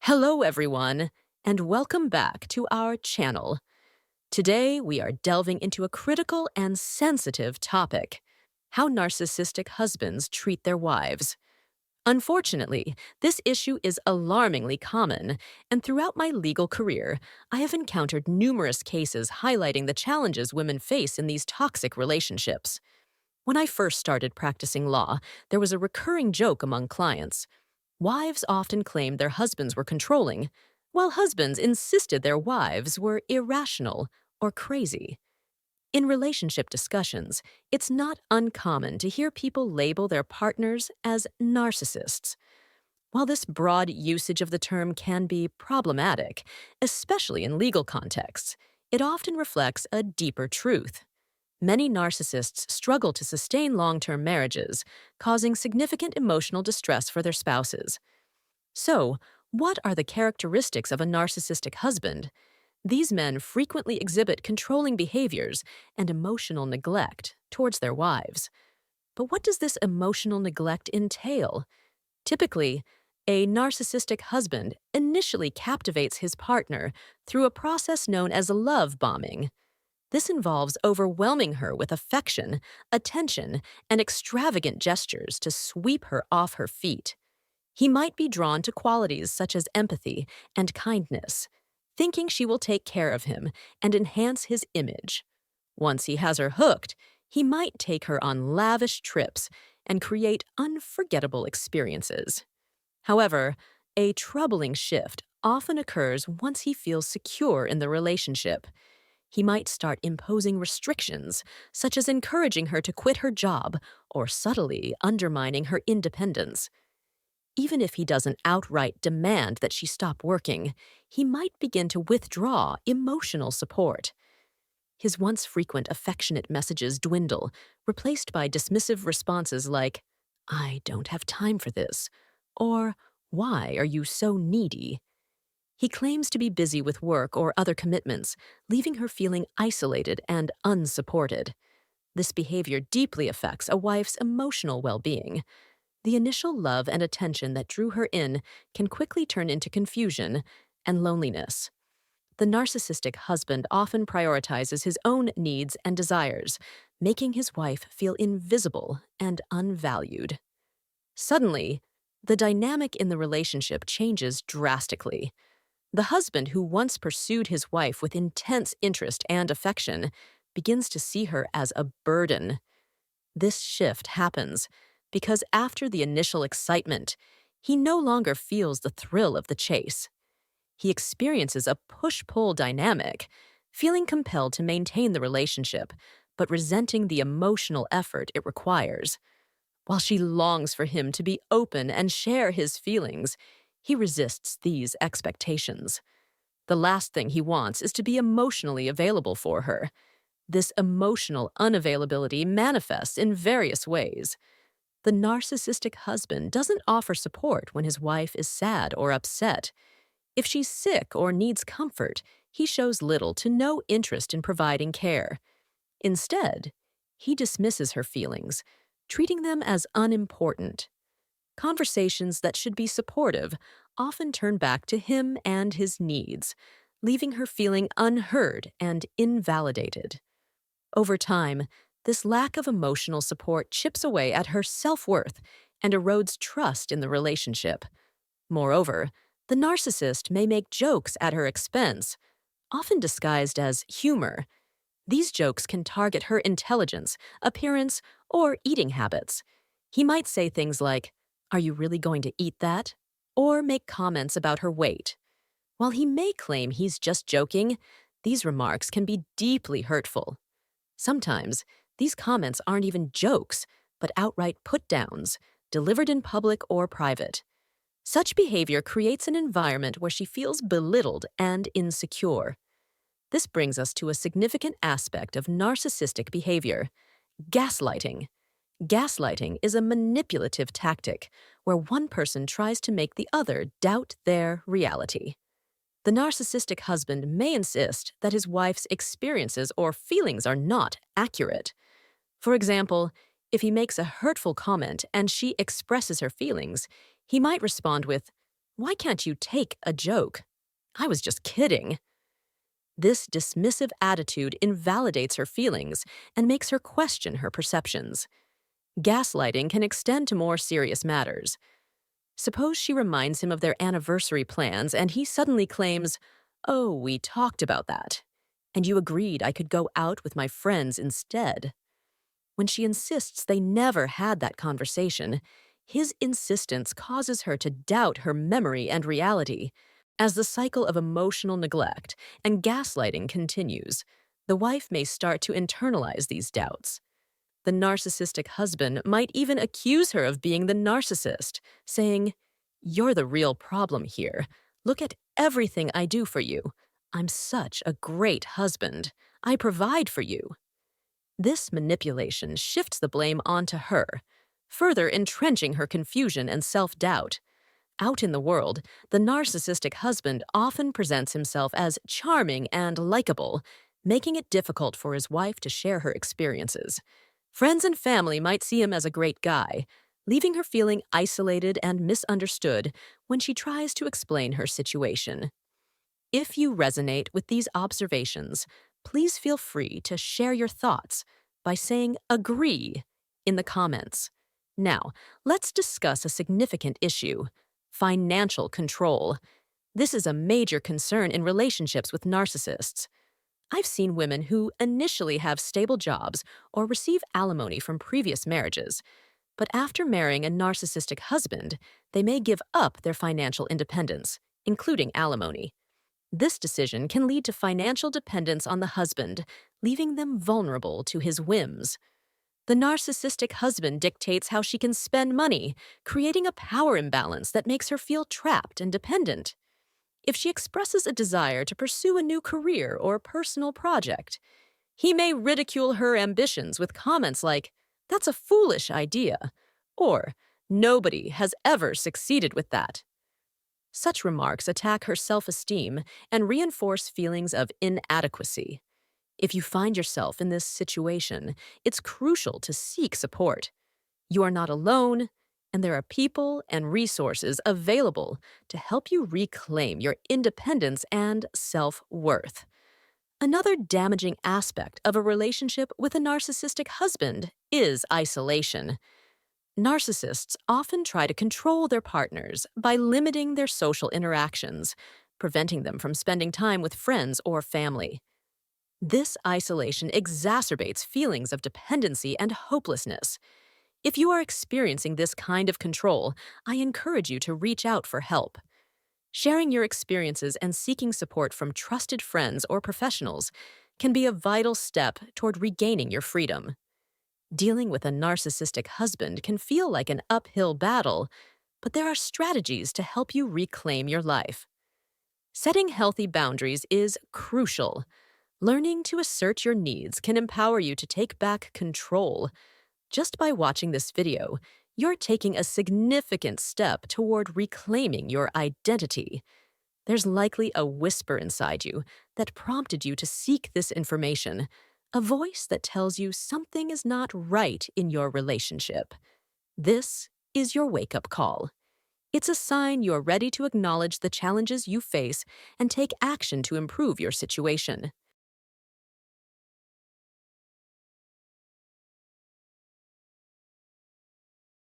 Hello, everyone, and welcome back to our channel. Today, we are delving into a critical and sensitive topic: how narcissistic husbands treat their wives. Unfortunately, this issue is alarmingly common, and throughout my legal career, I have encountered numerous cases highlighting the challenges women face in these toxic relationships. When I first started practicing law, there was a recurring joke among clients. Wives often claimed their husbands were controlling, while husbands insisted their wives were irrational or crazy. In relationship discussions, it's not uncommon to hear people label their partners as narcissists. While this broad usage of the term can be problematic, especially in legal contexts, it often reflects a deeper truth. Many narcissists struggle to sustain long-term marriages, causing significant emotional distress for their spouses. So, what are the characteristics of a narcissistic husband? These men frequently exhibit controlling behaviors and emotional neglect towards their wives. But what does this emotional neglect entail? Typically, a narcissistic husband initially captivates his partner through a process known as love bombing. This involves overwhelming her with affection, attention, and extravagant gestures to sweep her off her feet. He might be drawn to qualities such as empathy and kindness, thinking she will take care of him and enhance his image. Once he has her hooked, he might take her on lavish trips and create unforgettable experiences. However, a troubling shift often occurs once he feels secure in the relationship. He might start imposing restrictions, such as encouraging her to quit her job or subtly undermining her independence. Even if he doesn't outright demand that she stop working, he might begin to withdraw emotional support. His once frequent affectionate messages dwindle, replaced by dismissive responses like, "I don't have time for this," or "Why are you so needy?" He claims to be busy with work or other commitments, leaving her feeling isolated and unsupported. This behavior deeply affects a wife's emotional well-being. The initial love and attention that drew her in can quickly turn into confusion and loneliness. The narcissistic husband often prioritizes his own needs and desires, making his wife feel invisible and unvalued. Suddenly, the dynamic in the relationship changes drastically. The husband who once pursued his wife with intense interest and affection begins to see her as a burden. This shift happens because after the initial excitement, he no longer feels the thrill of the chase. He experiences a push-pull dynamic, feeling compelled to maintain the relationship, but resenting the emotional effort it requires. While she longs for him to be open and share his feelings, he resists these expectations. The last thing he wants is to be emotionally available for her. This emotional unavailability manifests in various ways. The narcissistic husband doesn't offer support when his wife is sad or upset. If she's sick or needs comfort, he shows little to no interest in providing care. Instead, he dismisses her feelings, treating them as unimportant. Conversations that should be supportive often turn back to him and his needs, leaving her feeling unheard and invalidated. Over time, this lack of emotional support chips away at her self-worth and erodes trust in the relationship. Moreover, the narcissist may make jokes at her expense, often disguised as humor. These jokes can target her intelligence, appearance, or eating habits. He might say things like, "Are you really going to eat that?" or make comments about her weight. While he may claim he's just joking, these remarks can be deeply hurtful. Sometimes, these comments aren't even jokes, but outright put-downs, delivered in public or private. Such behavior creates an environment where she feels belittled and insecure. This brings us to a significant aspect of narcissistic behavior: gaslighting. Gaslighting is a manipulative tactic where one person tries to make the other doubt their reality. The narcissistic husband may insist that his wife's experiences or feelings are not accurate. For example, if he makes a hurtful comment and she expresses her feelings, he might respond with, Why can't you take a joke? I was just kidding. This dismissive attitude invalidates her feelings and makes her question her perceptions. Gaslighting can extend to more serious matters. Suppose she reminds him of their anniversary plans and he suddenly claims, "Oh, we talked about that. And you agreed I could go out with my friends instead." When she insists they never had that conversation, his insistence causes her to doubt her memory and reality. As the cycle of emotional neglect and gaslighting continues, the wife may start to internalize these doubts. The narcissistic husband might even accuse her of being the narcissist, saying, "You're the real problem here. Look at everything I do for you. I'm such a great husband. I provide for you." This manipulation shifts the blame onto her, further entrenching her confusion and self-doubt. Out in the world, the narcissistic husband often presents himself as charming and likable, making it difficult for his wife to share her experiences. Friends and family might see him as a great guy, leaving her feeling isolated and misunderstood when she tries to explain her situation. If you resonate with these observations, please feel free to share your thoughts by saying "agree" in the comments. Now, let's discuss a significant issue: financial control. This is a major concern in relationships with narcissists. I've seen women who initially have stable jobs or receive alimony from previous marriages, but after marrying a narcissistic husband, they may give up their financial independence, including alimony. This decision can lead to financial dependence on the husband, leaving them vulnerable to his whims. The narcissistic husband dictates how she can spend money, creating a power imbalance that makes her feel trapped and dependent. If she expresses a desire to pursue a new career or personal project, he may ridicule her ambitions with comments like, "That's a foolish idea," or "Nobody has ever succeeded with that." Such remarks attack her self-esteem and reinforce feelings of inadequacy. If you find yourself in this situation, it's crucial to seek support. You are not alone, and there are people and resources available to help you reclaim your independence and self-worth. Another damaging aspect of a relationship with a narcissistic husband is isolation. Narcissists often try to control their partners by limiting their social interactions, preventing them from spending time with friends or family. This isolation exacerbates feelings of dependency and hopelessness. If you are experiencing this kind of control, I encourage you to reach out for help. Sharing your experiences and seeking support from trusted friends or professionals can be a vital step toward regaining your freedom. Dealing with a narcissistic husband can feel like an uphill battle, but there are strategies to help you reclaim your life. Setting healthy boundaries is crucial. Learning to assert your needs can empower you to take back control. Just by watching this video, you're taking a significant step toward reclaiming your identity. There's likely a whisper inside you that prompted you to seek this information, a voice that tells you something is not right in your relationship. This is your wake-up call. It's a sign you're ready to acknowledge the challenges you face and take action to improve your situation.